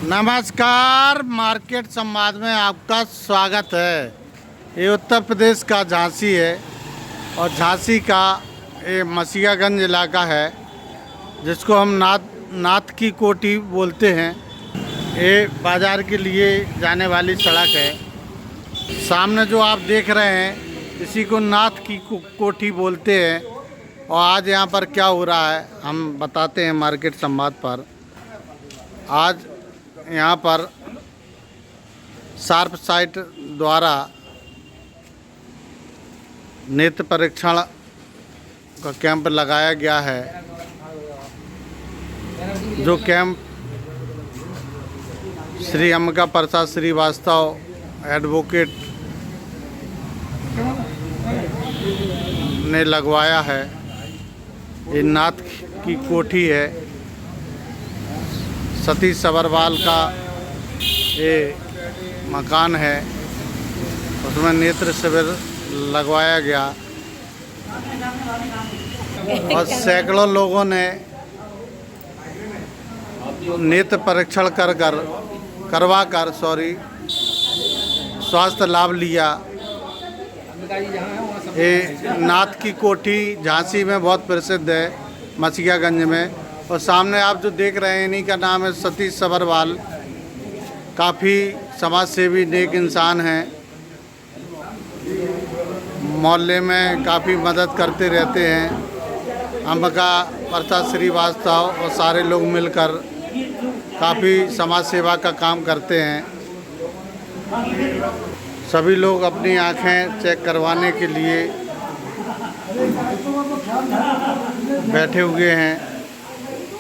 नमस्कार, मार्केट संवाद में आपका स्वागत है। ये उत्तर प्रदेश का झांसी है और झांसी का ये मसीहागंज इलाका है जिसको हम नाथ की कोठी बोलते हैं। ये बाज़ार के लिए जाने वाली सड़क है। सामने जो आप देख रहे हैं इसी को नाथ की कोठी बोलते हैं। और आज यहाँ पर क्या हो रहा है हम बताते हैं मार्केट संवाद पर। आज यहाँ पर शार्प साइट द्वारा नेत्र परीक्षण का कैंप लगाया गया है। जो कैंप श्री अंबिका प्रसाद श्रीवास्तव एडवोकेट ने लगवाया है। ये नाथ की कोठी है। सतीश सबरवाल का ये मकान है, उसमें नेत्र शिविर लगवाया गया और सैकड़ों लोगों ने नेत्र परीक्षण करवा कर स्वास्थ्य लाभ लिया। ये नाथ की कोठी झांसी में बहुत प्रसिद्ध है, मसीहागंज में। और सामने आप जो देख रहे हैं इन्हीं का नाम है सतीश सबरवाल। काफ़ी समाज सेवी नेक इंसान हैं, मोहल्ले में काफ़ी मदद करते रहते हैं। अंबिका प्रसाद श्रीवास्तव और सारे लोग मिलकर काफ़ी समाज सेवा का काम करते हैं। सभी लोग अपनी आँखें चेक करवाने के लिए बैठे हुए हैं।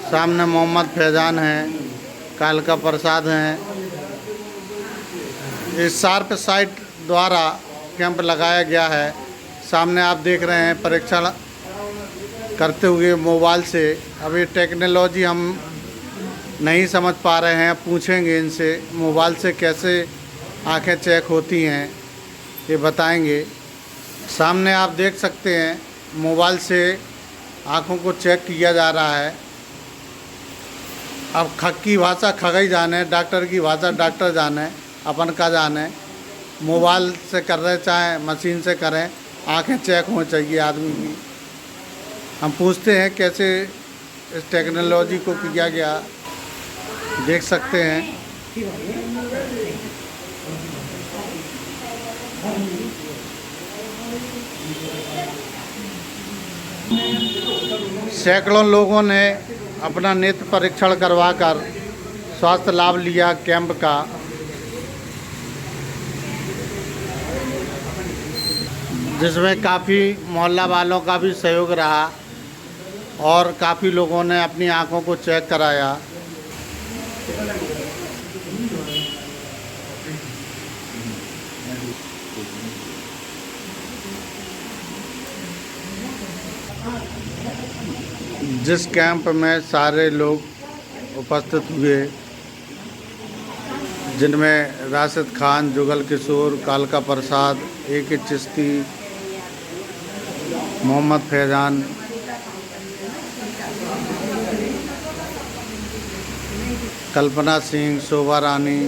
सामने मोहम्मद फैजान हैं, कालका प्रसाद हैं। इस शार्प साइट द्वारा कैंप लगाया गया है। सामने आप देख रहे हैं परीक्षण करते हुए मोबाइल से। अब ये टेक्नोलॉजी हम नहीं समझ पा रहे हैं, पूछेंगे इनसे मोबाइल से कैसे आंखें चेक होती हैं, ये बताएंगे। सामने आप देख सकते हैं मोबाइल से आँखों को चेक किया जा रहा है। अब खग की भाषा खगई जाने, डॉक्टर की भाषा डॉक्टर जाने, अपन का जाने। मोबाइल से कर रहे चाहे मशीन से करें, आंखें चेक होनी चाहिए आदमी की। हम पूछते हैं कैसे इस टेक्नोलॉजी को किया गया, देख सकते हैं। सैकड़ों लोगों ने अपना नेत्र परीक्षण करवाकर स्वास्थ्य लाभ लिया कैंप का। जिसमें काफ़ी मोहल्ला वालों का भी सहयोग रहा और काफ़ी लोगों ने अपनी आंखों को चेक कराया। जिस कैंप में सारे लोग उपस्थित हुए, जिनमें राशिद खान, जुगल किशोर, कालका प्रसाद, ए.के. चिश्ती, मोहम्मद फैजान, कल्पना सिंह, शोभा रानी,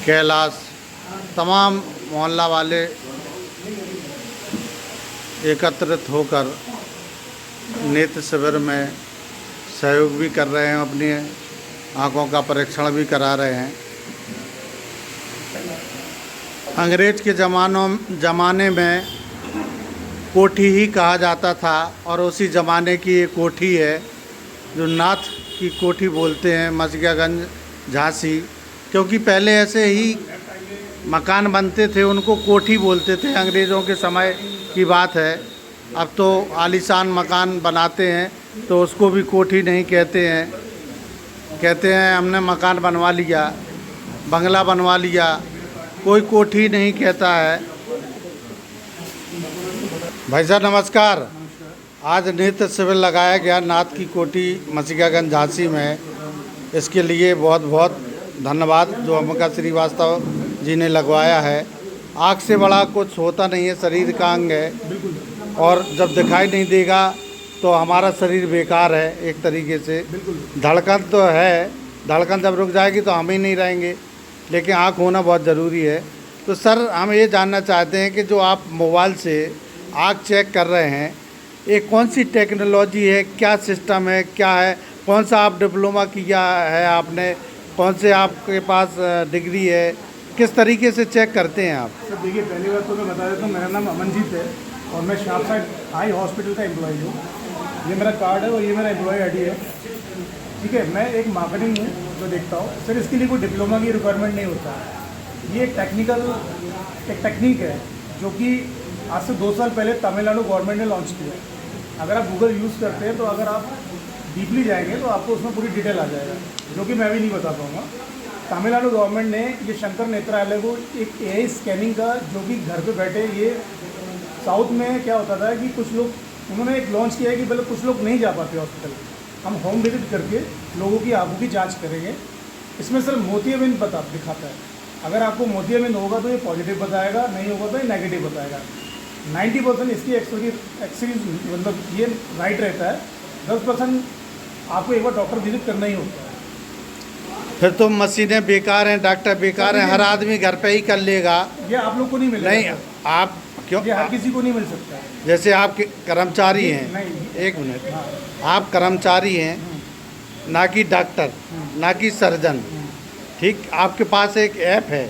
कैलाश, तमाम मोहल्ला वाले एकत्रित होकर नेत्र शिविर में सहयोग भी कर रहे हैं, अपनी आँखों का परीक्षण भी करा रहे हैं। अंग्रेज के ज़माने में कोठी ही कहा जाता था और उसी ज़माने की एक कोठी है जो नाथ की कोठी बोलते हैं, मसीहागंज झांसी। क्योंकि पहले ऐसे ही मकान बनते थे, उनको कोठी बोलते थे। अंग्रेज़ों के समय की बात है। अब तो आलीशान मकान बनाते हैं तो उसको भी कोठी नहीं कहते हैं, कहते हैं हमने मकान बनवा लिया, बंगला बनवा लिया, कोई कोठी नहीं कहता है। भाई साहब नमस्कार। आज नेत्र शिविर लगाया गया नाथ की कोठी मसीहागंज झांसी में। इसके लिए बहुत बहुत धन्यवाद जो अंबिका श्रीवास्तव जी ने लगवाया है। आँख से बड़ा कुछ होता नहीं है, शरीर का अंग है, बिल्कुल और जब दिखाई नहीं देगा तो हमारा शरीर बेकार है एक तरीके से। बिल्कुल। धड़कन तो है, धड़कन जब रुक जाएगी तो हम ही नहीं रहेंगे, लेकिन आँख होना बहुत ज़रूरी है। तो सर हम ये जानना चाहते हैं कि जो आप मोबाइल से आँख चेक कर रहे हैं, ये कौन सी टेक्नोलॉजी है, क्या सिस्टम है, क्या है, कौन सा आप डिप्लोमा किया है आपने, कौन से आपके पास डिग्री है, किस तरीके से चेक करते हैं आप? सर देखिए, पहली बात तो मैं बता देता हूँ, मेरा नाम अमनजीत है और मैं शार्प साइड आई हॉस्पिटल का एम्प्लॉई हूँ। ये मेरा कार्ड है और ये मेरा एम्प्लॉय आईडी है, ठीक है। मैं एक मार्केटिंग हूँ जो देखता हूँ। सर इसके लिए कोई डिप्लोमा की रिक्वायरमेंट नहीं होता है। ये एक टेक्निक है जो कि आज से 2 साल पहले तमिलनाडु गवर्नमेंट ने लॉन्च किया है। अगर आप गूगल यूज़ करते हैं तो अगर आप डीपली जाएंगे तो आपको उसमें पूरी डिटेल आ जाएगा, जो कि मैं भी नहीं बता पाऊँगा। तमिलनाडु गवर्नमेंट ने ये शंकर नेत्रालय को एक एआई स्कैनिंग का, जो कि घर पे बैठे, ये साउथ में क्या होता था कि कुछ लोग, उन्होंने एक लॉन्च किया है कि पहले कुछ लोग नहीं जा पाते हॉस्पिटल, हम होम विजिट करके लोगों की आंखों की जांच करेंगे। इसमें सर मोतियाबिंद दिखाता है। अगर आपको मोतियाबिंद होगा तो ये पॉजिटिव बताएगा, नहीं होगा तो ये नेगेटिव बताएगा। 90% इसकी एक्सरीज मतलब ये राइट रहता है। 10% आपको एक बार डॉक्टर विजिट करना ही होता है। फिर तो मशीनें बेकार हैं, डॉक्टर बेकार हैं, हर आदमी घर पे ही कर लेगा। ये आप लोग को नहीं मिलेगा। नहीं, आप क्यों? ये हर किसी को नहीं मिल सकता है। जैसे आप कर्मचारी हैं, नहीं, एक मिनट, हाँ, आप कर्मचारी हैं, ना कि डॉक्टर, ना कि सर्जन, ठीक। आपके पास एक ऐप है,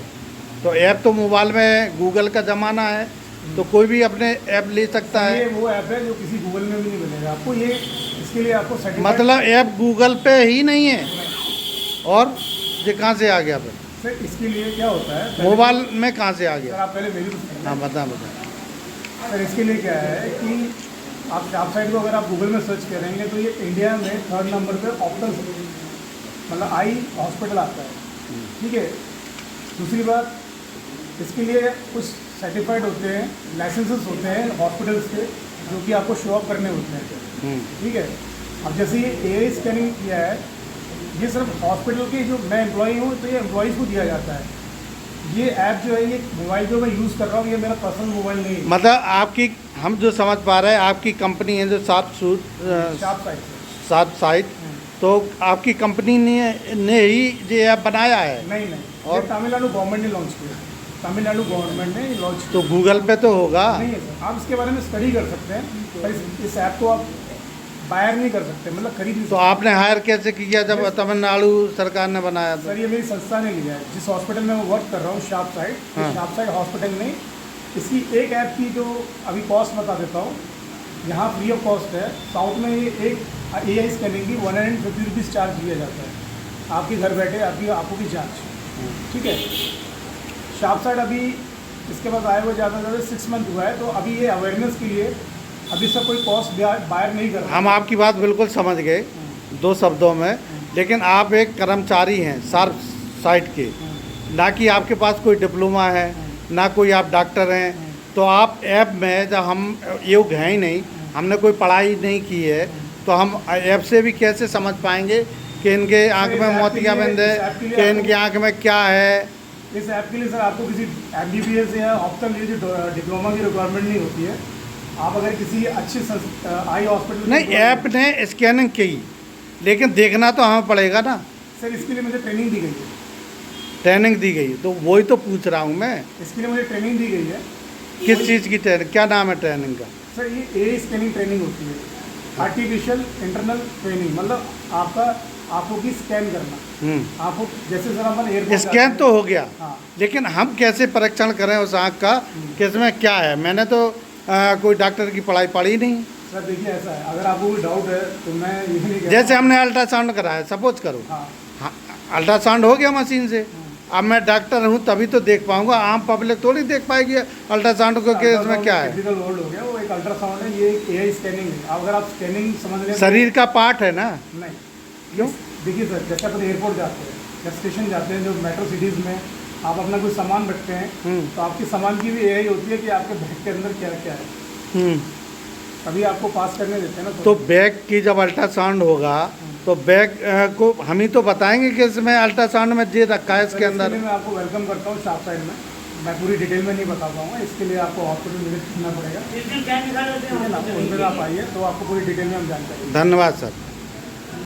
तो ऐप तो मोबाइल में गूगल का ज़माना है, तो कोई भी अपने ऐप ले सकता है। ये वो ऐप है जो किसी गूगल में भी नहीं मिलेगा आपको। ये इसके लिए आपको सर्टिफाइड, मतलब ऐप गूगल पे ही नहीं है, और ये कहाँ से आ गया फिर? सर इसके लिए क्या होता है, मोबाइल में कहाँ से आ सर गया? आप पहले मेरी तो सुनिए। हाँ, बता बता। सर इसके लिए क्या है कि आप शार्प साइड को अगर आप गूगल में सर्च करेंगे तो ये इंडिया में 3rd नंबर पे ऑप्टल मतलब आई हॉस्पिटल आता है, ठीक है। दूसरी बात, इसके लिए कुछ सर्टिफाइड होते हैं, लाइसेंसेस होते हैं हॉस्पिटल्स के, जो कि आपको शो अप करने होते हैं, ठीक है। अब जैसे ये एआई स्कैनिंग किया है, ये सिर्फ हॉस्पिटल के, जो मैं एम्प्लॉई हूँ तो ये एम्प्लॉइज़ को दिया जाता है। ये ऐप जो है, ये मोबाइल जो मैं यूज़ कर रहा हूँ, ये मेरा पर्सनल मोबाइल नहीं है। मतलब आपकी, हम जो समझ पा रहे हैं, आपकी कंपनी है जो शार्प साइड सात साइट, तो आपकी कंपनी ने ही ये ऐप बनाया है? नहीं, और और तमिलनाडु गवर्नमेंट ने लॉन्च किया। तमिलनाडु गवर्नमेंट ने लॉन्च किया। तो गूगल पे तो होगा? नहीं है सर, आप इसके बारे में स्टडी कर सकते हैं, पर इस ऐप को आप बायर नहीं कर सकते, मतलब खरीद नहीं तो सकते। आपने हायर कैसे किया जब तमिलनाडु सरकार ने बनाया था? सर ये मेरी संस्था ने लिया है। जिस हॉस्पिटल में मैं वर्क कर रहा हूँ, शार्प साइड, हाँ। शार्प साइड हॉस्पिटल ने इसकी एक ऐप की, जो अभी कॉस्ट बता देता हूँ, यहाँ फ्री ऑफ कॉस्ट है। साउथ में ये एक एआई स्कैनिंग की 150 रुपीज़ चार्ज लिया जाता है, आपके घर बैठे आपकी आंखों की जाँच, ठीक है। शार्प साइड अभी इसके बाद आए हुए ज़्यादा से ज़्यादा 6 मंथ हुआ है, तो अभी ये अवेयरनेस के लिए अभी सब कोई कॉस्ट बायर नहीं कर रहा। हम आपकी बात बिल्कुल समझ गए 2 शब्दों में, लेकिन आप एक कर्मचारी हैं शार्प साइट के, ना कि आपके पास कोई डिप्लोमा है, ना कोई आप डॉक्टर हैं। तो आप ऐप में, जब हम योग हैं ही नहीं, हमने कोई पढ़ाई नहीं की है, तो हम ऐप से भी कैसे समझ पाएंगे कि इनके आँख में मोतियाबिंद है, कि इनकी आँख में क्या है? इस ऐप के लिए सर आपको किसी MBBS या ऑप्टल जो डिप्लोमा की रिक्वायरमेंट नहीं होती है। आप अगर किसी अच्छी आई हॉस्पिटल, नहीं, ऐप ने स्कैनिंग की, लेकिन देखना तो हमें पड़ेगा ना। सर इसके लिए मुझे ट्रेनिंग दी गई है। ट्रेनिंग दी गई, तो वही तो पूछ रहा हूँ मैं। इसके लिए मुझे ट्रेनिंग दी गई है। किस चीज़ की ट्रेनिंग, क्या नाम है ट्रेनिंग का? सर ये एआई स्कैनिंग ट्रेनिंग होती है, आर्टिफिशियल इंटरनल ट्रेनिंग, मतलब आपका आंखों की स्कैन करना। आंखों जैसे सर अपन एयरपोर्ट स्कैन तो हो गया, हाँ। लेकिन हम कैसे परीक्षण करें उस आँख का कि इसमें क्या है? मैंने तो कोई डॉक्टर की पढ़ाई पढ़ी नहीं। सर देखिए ऐसा है, अगर आपको कोई डाउट है तो मैं ये नहीं कहता। जैसे हमने अल्ट्रासाउंड कराया, सपोज करो, हाँ, अल्ट्रासाउंड हो गया मशीन से, अब मैं डॉक्टर हूँ तभी तो देख पाऊंगा, आम पब्लिक थोड़ी देख पाएगी अल्ट्रासाउंड को कि इसमें क्या है। टेक्निकल वर्ड हो गया, वो एक अल्ट्रासाउंड है, ये एक एआई स्कैनिंग है। अगर आप स्कैनिंग समझ लें, शरीर का पार्ट है ना? नहीं, क्यों? देखिए सर, जैसे अपन एयरपोर्ट जाते हैं या स्टेशन जाते हैं, जो मेट्रो सिटीज़ में आप अपना कोई सामान रखते हैं, तो आपके सामान की भी एआई होती है कि आपके बैग के अंदर क्या क्या है, तभी आपको पास करने देते हैं ना। तो बैग की जब अल्ट्रासाउंड होगा तो बैग को हम ही तो बताएंगे कि इसमें अल्ट्रासाउंड में जे रखा है इसके अंदर। मैं आपको वेलकम करता हूँ शार्प साइड में। मैं पूरी डिटेल में नहीं बता पाऊँगा, इसके लिए आपको हॉस्पिटल विजिट करना पड़ेगा, ठीक है ना। उस पर आप आइए तो आपको पूरी डिटेल में हम जानकारी। धन्यवाद सर।